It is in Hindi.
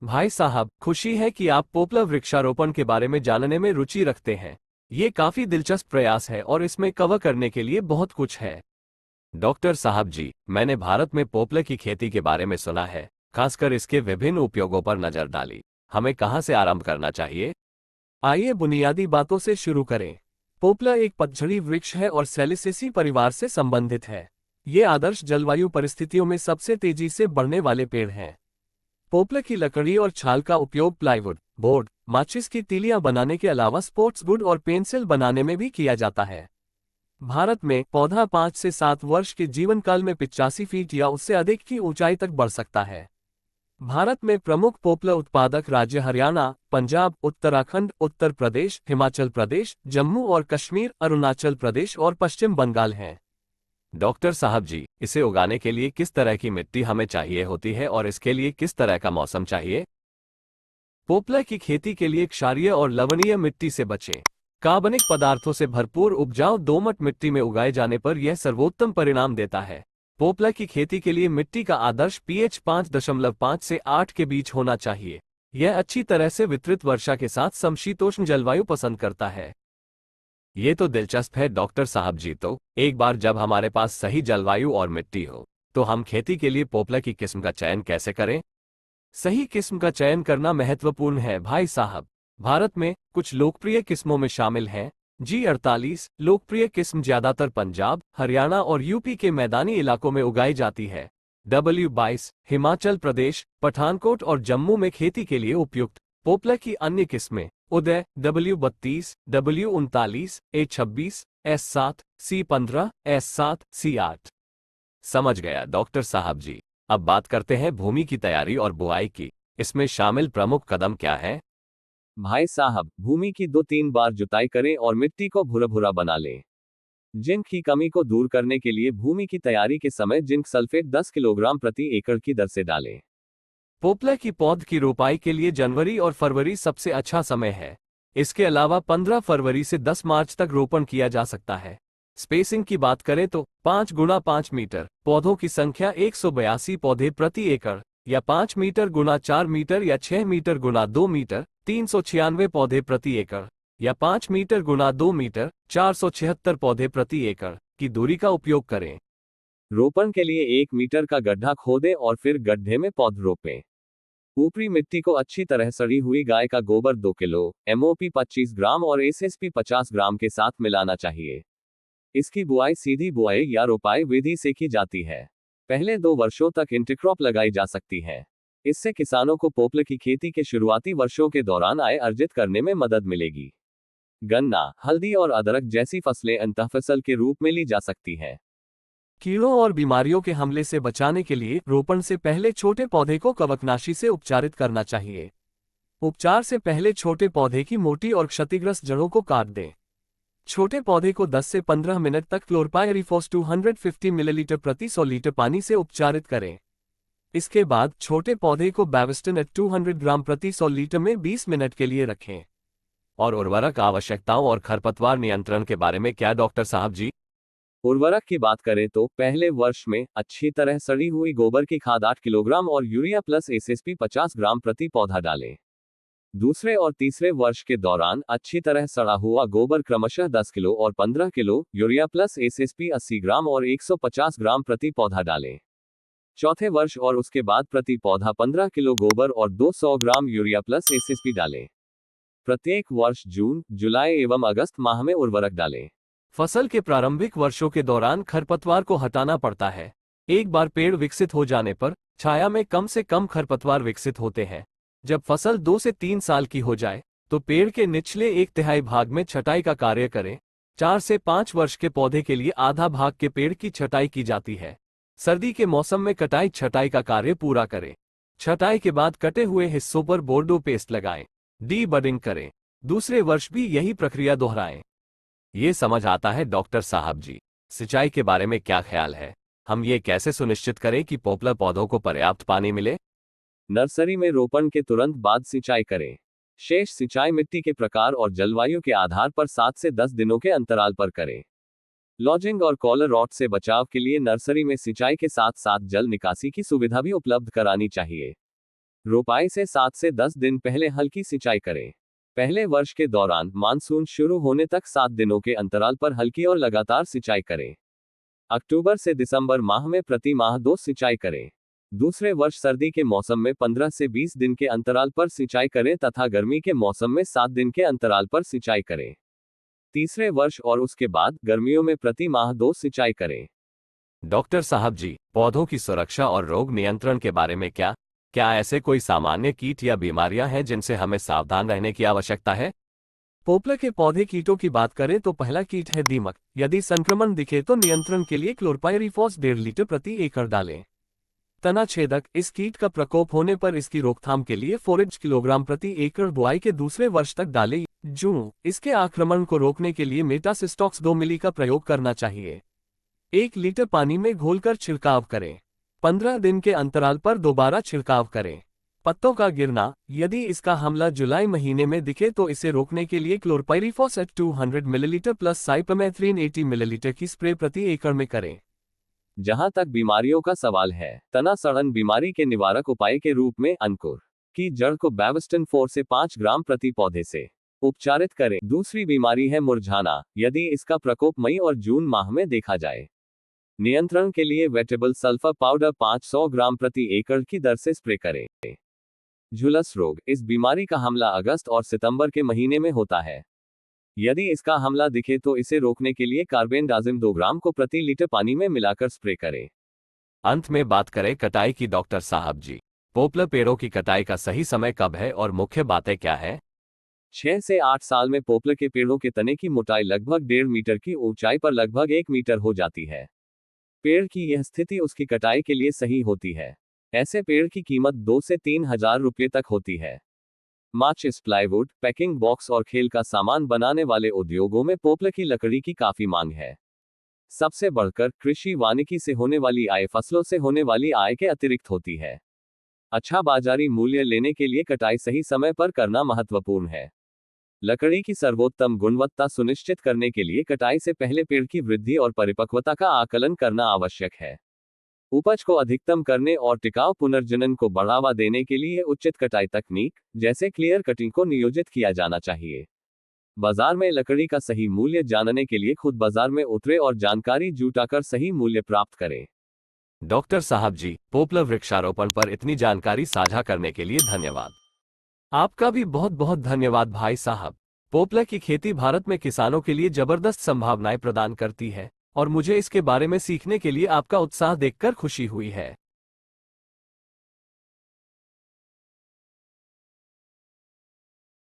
भाई साहब, खुशी है कि आप पोपलर वृक्षारोपण के बारे में जानने में रुचि रखते हैं। ये काफी दिलचस्प प्रयास है और इसमें कवर करने के लिए बहुत कुछ है। डॉक्टर साहब जी, मैंने भारत में पोपलर की खेती के बारे में सुना है, खासकर इसके विभिन्न उपयोगों पर नजर डाली। हमें कहाँ से आरंभ करना चाहिए? आइए बुनियादी बातों से शुरू करें। पोपलर एक पतझड़ी वृक्ष है और सैलिसेसी परिवार से संबंधित है। ये आदर्श जलवायु परिस्थितियों में सबसे तेजी से बढ़ने वाले पेड़ हैं। पोपलर की लकड़ी और छाल का उपयोग प्लाईवुड, बोर्ड, माचिस की तीलियां बनाने के अलावा स्पोर्ट्स वुड और पेंसिल बनाने में भी किया जाता है। भारत में पौधा 5 से 7 वर्ष के जीवन काल में 85 फीट या उससे अधिक की ऊंचाई तक बढ़ सकता है। भारत में प्रमुख पोपलर उत्पादक राज्य हरियाणा, पंजाब, उत्तराखंड, उत्तर प्रदेश, हिमाचल प्रदेश, जम्मू और कश्मीर, अरुणाचल प्रदेश और पश्चिम बंगाल हैं। डॉक्टर साहब जी, इसे उगाने के लिए किस तरह की मिट्टी हमें चाहिए होती है और इसके लिए किस तरह का मौसम चाहिए? पोपलर की खेती के लिए क्षारीय और लवणीय मिट्टी से बचें। कार्बनिक पदार्थों से भरपूर उपजाऊ दोमट मिट्टी में उगाए जाने पर यह सर्वोत्तम परिणाम देता है। पोपलर की खेती के लिए मिट्टी का आदर्श पीएच 5.5 से 8 के बीच होना चाहिए। यह अच्छी तरह से वितरित वर्षा के साथ समशीतोष्ण जलवायु पसंद करता है। ये तो दिलचस्प है डॉक्टर साहब जी। तो एक बार जब हमारे पास सही जलवायु और मिट्टी हो, तो हम खेती के लिए पोपलर की किस्म का चयन कैसे करें? सही किस्म का चयन करना महत्वपूर्ण है भाई साहब। भारत में कुछ लोकप्रिय किस्मों में शामिल हैं G48। लोकप्रिय किस्म ज्यादातर पंजाब, हरियाणा और यूपी के मैदानी इलाकों में उगाई जाती है। W22 हिमाचल प्रदेश, पठानकोट और जम्मू में खेती के लिए उपयुक्त। पोपलर की अन्य किस्में उदय, W32, W39, A26, S7, C15, S7, C8। समझ गया डॉक्टर साहब जी। अब बात करते हैं भूमि की तैयारी और बुआई की। इसमें शामिल प्रमुख कदम क्या हैं? भाई साहब, भूमि की 2-3 बार जुताई करें और मिट्टी को भुरा भुरा बना लें। जिंक की कमी को दूर करने के लिए भूमि की तैयारी के समय जिंक सल्फेट 10 किलोग्राम प्रति एकड़ की दर से डालें। पोपलर की पौध की रोपाई के लिए जनवरी और फरवरी सबसे अच्छा समय है। इसके अलावा 15 फरवरी से 10 मार्च तक रोपण किया जा सकता है। स्पेसिंग की बात करें तो 5 गुणा 5 मीटर, पौधों की संख्या 182 पौधे प्रति एकड़, या 5 मीटर गुणा 4 मीटर या 6 मीटर गुणा 2 मीटर, 396 पौधे प्रति एकड़, या 5 मीटर गुणा 2 मीटर, 476 पौधे प्रति एकड़ की दूरी का उपयोग करें। रोपण के लिए 1 मीटर का गड्ढा खोदें और फिर गड्ढे में पौध रोपें। ऊपरी मिट्टी को अच्छी तरह सड़ी हुई गाय का गोबर 2 किलो, MOP 25 ग्राम और SSP 50 ग्राम के साथ मिलाना चाहिए। इसकी बुआई सीधी बुआई या रोपाई विधि से की जाती है। पहले 2 वर्षों तक इंटरक्रॉप लगाई जा सकती है। इससे किसानों को पोपलर की खेती के शुरुआती वर्षों के दौरान आय अर्जित करने में मदद मिलेगी। गन्ना, हल्दी और अदरक जैसी फसलें अंतःफसल के रूप में ली जा सकती हैं। कीड़ों और बीमारियों के हमले से बचाने के लिए रोपण से पहले छोटे पौधे को कवकनाशी से उपचारित करना चाहिए। उपचार से पहले छोटे पौधे की मोटी और क्षतिग्रस्त जड़ों को काट दें। छोटे पौधे को 10 से 15 मिनट तक क्लोरपायरिफॉस 250 मिलीलीटर प्रति 100 लीटर पानी से उपचारित करें। इसके बाद छोटे पौधे को बैविस्टिन एट 200 ग्राम प्रति 100 लीटर में 20 मिनट के लिए रखें। और उर्वरक आवश्यकताओं और खरपतवार नियंत्रण के बारे में क्या डॉक्टर साहब जी? उर्वरक की बात करें तो पहले वर्ष में अच्छी तरह सड़ी हुई गोबर की खाद 8 किलोग्राम और यूरिया प्लस SSP 50 ग्राम प्रति पौधा डालें। दूसरे और तीसरे वर्ष के दौरान अच्छी तरह सड़ा हुआ गोबर क्रमशः 10 किलो और 15 किलो, यूरिया प्लस SSP 80 ग्राम और 150 ग्राम प्रति पौधा डालें। चौथे वर्ष और उसके बाद प्रति पौधा 15 किलो गोबर और 200 ग्राम यूरिया प्लस SSP डालें। प्रत्येक वर्ष जून, जुलाई एवं अगस्त माह में उर्वरक डालें। फसल के प्रारंभिक वर्षों के दौरान खरपतवार को हटाना पड़ता है। एक बार पेड़ विकसित हो जाने पर छाया में कम से कम खरपतवार विकसित होते हैं। जब फसल 2 से 3 साल की हो जाए तो पेड़ के निचले 1/3 भाग में छटाई का कार्य करें। 4 से 5 वर्ष के पौधे के लिए आधा भाग के पेड़ की छटाई की जाती है। सर्दी के मौसम में कटाई छटाई का कार्य पूरा करें। छटाई के बाद कटे हुए हिस्सों पर बोर्डो पेस्ट लगाएं। डी बडिंग करें। दूसरे वर्ष भी यही प्रक्रिया दोहराएं। ये समझ आता है डॉक्टर साहब जी। सिंचाई के बारे में क्या ख्याल है? हम ये कैसे सुनिश्चित करें कि पोपलर पौधों को पर्याप्त पानी मिले? नर्सरी में रोपण के तुरंत बाद सिंचाई करें। शेष सिंचाई मिट्टी के प्रकार और जलवायु के आधार पर 7 से 10 दिनों के अंतराल पर करें। लॉजिंग और कॉलर रॉट से बचाव के लिए नर्सरी में सिंचाई के साथ साथ जल निकासी की सुविधा भी उपलब्ध करानी चाहिए। रोपाई से 7 से 10 दिन पहले हल्की सिंचाई करें। पहले वर्ष के दौरान मानसून शुरू होने तक 7 दिनों के अंतराल पर हल्की और लगातार सिंचाई करें। अक्टूबर से दिसंबर माह में प्रति माह 2 सिंचाई करें। दूसरे वर्ष सर्दी के मौसम में 15 से 20 दिन के अंतराल पर सिंचाई करें तथा गर्मी के मौसम में 7 दिन के अंतराल पर सिंचाई करें। तीसरे वर्ष और उसके बाद गर्मियों में प्रति माह 2 सिंचाई करें। डॉक्टर साहब जी, पौधों की सुरक्षा और रोग नियंत्रण के बारे में क्या ऐसे कोई सामान्य कीट या बीमारियां हैं जिनसे हमें सावधान रहने की आवश्यकता है? पोपला के पौधे कीटों की बात करें तो पहला कीट है दीमक। यदि संक्रमण दिखे तो नियंत्रण के लिए क्लोरपाइरीफॉस 1.5 लीटर प्रति एकड़ डालें। तना छेदक, इस कीट का प्रकोप होने पर इसकी रोकथाम के लिए 4 किलोग्राम प्रति एकड़ बुआई के दूसरे वर्ष तक डालें। जूं, इसके आक्रमण को रोकने के लिए मेटासिस्टॉक्स 2 मिली का प्रयोग करना चाहिए। 1 लीटर पानी में घोलकर छिड़काव करें। 15 दिन के अंतराल पर दोबारा छिड़काव करें। पत्तों का गिरना, यदि इसका हमला जुलाई महीने में दिखे तो इसे रोकने के लिए chlorpyrifos 200 millilitre plus cypermethrin 80 millilitre की स्प्रे प्रति एकड़ में करें। जहां तक बीमारियों का सवाल है, तना सड़न बीमारी के निवारक उपाय के रूप में अंकुर की जड़ को बेविस्टिन 4 से 5 ग्राम प्रति पौधे से उपचारित करें। दूसरी बीमारी है मुरझाना। यदि इसका प्रकोप मई और जून माह में देखा जाए, नियंत्रण के लिए वेटेबल सल्फर पाउडर 500 ग्राम प्रति एकड़ की दर से स्प्रे करें। झुलस रोग, इस बीमारी का हमला अगस्त और सितंबर के महीने में होता है। यदि इसका हमला दिखे तो इसे रोकने के लिए कार्बेंडाजिम 2 ग्राम को प्रति लीटर पानी में मिलाकर स्प्रे करें। अंत में बात करें कटाई की। डॉक्टर साहब जी, पोपलर पेड़ों की कटाई का सही समय कब है और मुख्य बातें क्या है? 6 से 8 साल में पोपलर के पेड़ों के तने की मोटाई लगभग 1.5 मीटर की ऊंचाई पर लगभग 1 मीटर हो जाती है। पेड़ की यह स्थिति उसकी कटाई के लिए सही होती है। ऐसे पेड़ की कीमत 2 से 3 हजार रुपये तक होती है। माचिस, प्लाईवुड, पैकिंग बॉक्स और खेल का सामान बनाने वाले उद्योगों में पोपलर की लकड़ी की काफी मांग है। सबसे बढ़कर कृषि वानिकी से होने वाली आय फसलों से होने वाली आय के अतिरिक्त होती है। अच्छा बाजारी मूल्य लेने के लिए कटाई सही समय पर करना महत्वपूर्ण है। लकड़ी की सर्वोत्तम गुणवत्ता सुनिश्चित करने के लिए कटाई से पहले पेड़ की वृद्धि और परिपक्वता का आकलन करना आवश्यक है। उपज को अधिकतम करने और टिकाऊ पुनर्जनन को बढ़ावा देने के लिए उचित कटाई तकनीक, जैसे क्लियर कटिंग को नियोजित किया जाना चाहिए। बाजार में लकड़ी का सही मूल्य जानने के लिए खुद बाजार में उतरे और जानकारी जुटाकर सही मूल्य प्राप्त करें। डॉक्टर साहब जी, पोपलर वृक्षारोपण पर इतनी जानकारी साझा करने के लिए धन्यवाद। आपका भी बहुत बहुत धन्यवाद भाई साहब। पोपलर की खेती भारत में किसानों के लिए जबरदस्त संभावनाएं प्रदान करती है और मुझे इसके बारे में सीखने के लिए आपका उत्साह देखकर खुशी हुई है।